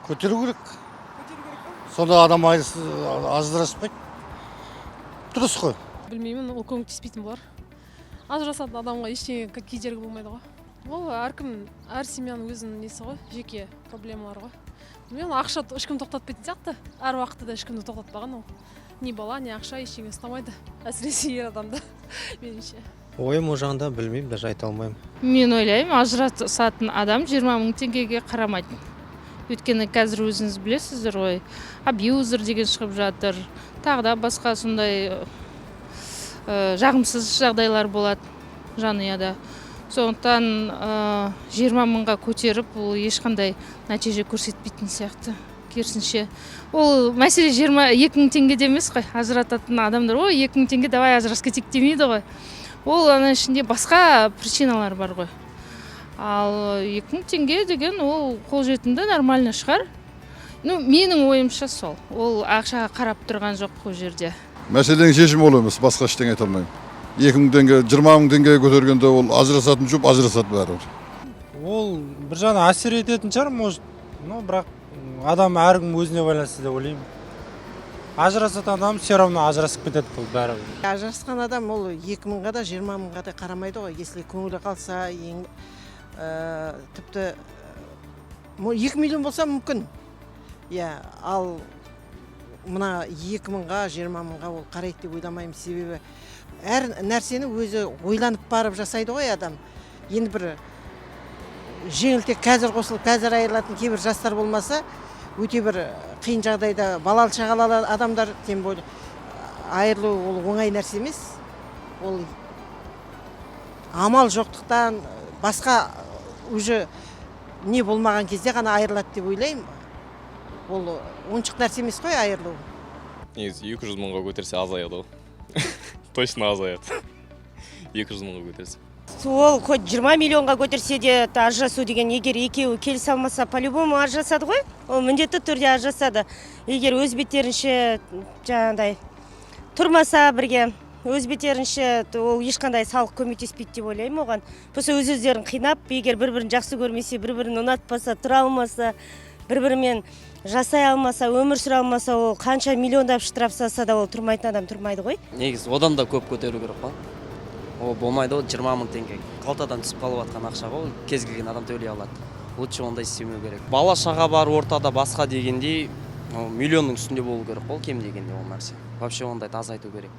Көтеру керек. Көтеру керек па? Сонда адам ажыраспайды. Дұрыс қой. Білмеймін, ол көмектеспейтін болар. Ажырасатын адамға ештеңе кедергі болмайды ғой. Ол әркім, әр семьяның өзінің несі ғой, жеке проблемалары ғой. Мен ақша ешкім тоқтатпайтын сияқты. Әр уақытта да ешкімді тоқтатпаған ол. Не бала, не ақша ештеңе ұстамайды. Әсіресе ер адамды, меніңше. Ойым о жағында білмеймін, даже айта алмаймын. Мен ойлаймын, ажырасатын адам 20 мың теңгеге қарамайды. Өйткені қазір өзіңіз білесіздер ғой, абьюзер деген шығып жатыр. Тағы да басқа сондай жағымсыз жағдайлар болады жанұяда. Сондықтан 20 мыңға көтеріп, ол ешқандай нәтиже көрсетпейтін сияқты. Керісінше, ол мәселе 2 мың теңгеде емес қой. Ажырататын адамдар, ой, 2 мың теңге давай ажырасып кетейік демейді ғой. Ол ана ішінде басқа причиналар бар ғой. Ал 2 мың теңге деген ол қолжетімді, нормально шығар. Менің ойымша сол. Ол ақшаға қарап тұрған жоқ бұл жерде. Мәселенің шешімі ол емес, басқа ештеңе айта алмаймын. 2 мың теңге, 20 мың теңгеге көтергенде ол ажырасатын жұп, ажырасады бәрібір. Ол бір жағынан әсер ететін шығар, может, бірақ адам әркім өзіне байланысты деп ойлаймын. Ажырасатын адам все равно ажырасып кетеді бұл бәрібір. Ажырасқан адам ол 2 мыңға да 20 мыңға да қарамайды ғой. Если көңілі қалса, тіпті 2 миллион болса мүмкін. Ал мына 2 мыңға, 20 мыңға ол қарайды деп ойламаймын. Себебі әр нәрсені өзі ойланып барып жасайды ғой адам. Енді бір жеңілтек қазір қосылып, қазір айырылатын кейбір жастар болмаса, өте бір қиын жағдайда балалы шағалы адамдар тем более айырылу ол оңай нәрсе емес. Ол амал жоқтықтан басқа уже не болмаған кезде ғана айырылады деп ойлаймын. Ол оншық нәрсе емес қой айырылу. Негізі 200 мыңға көтерсе азаяды ғой. Точно азаяды. 200 мыңға көтерсе. Ол хоть 20 миллионға көтерсе де ажырасу деген, егер екеуі келісе алмаса, по-любому ажырасады ғой. Ол міндетті түрде ажырасады. Егер өз беттерінше жаңағыдай тұрмаса бірге, өз беттерінше ол ешқандай салық көмектеспейді деп ойлаймын оған. Просто өз-өздерін қинап, егер бір-бірін жақсы көрмесе, бір-бірін ұнатпаса, тұра алмаса, бір-бірімен жасай алмаса, өмір сүре алмаса, ол қанша миллиондап штраф салса да ол тұрмайтын адам тұрмайды ғой. Негізі одан да көп көтеру керек қой. Ол болмайды, ол 20 мың теңге. Қалтадан түсіп қалып жатқан ақша ғой, кез келген адам төлей алады. Лучше ондай істемеу керек. Бала шаға бар ортада басқа дегендей, миллионның үстінде болу керек қой, кем дегенде ол нәрсе. Вообще ондайды азайту керек.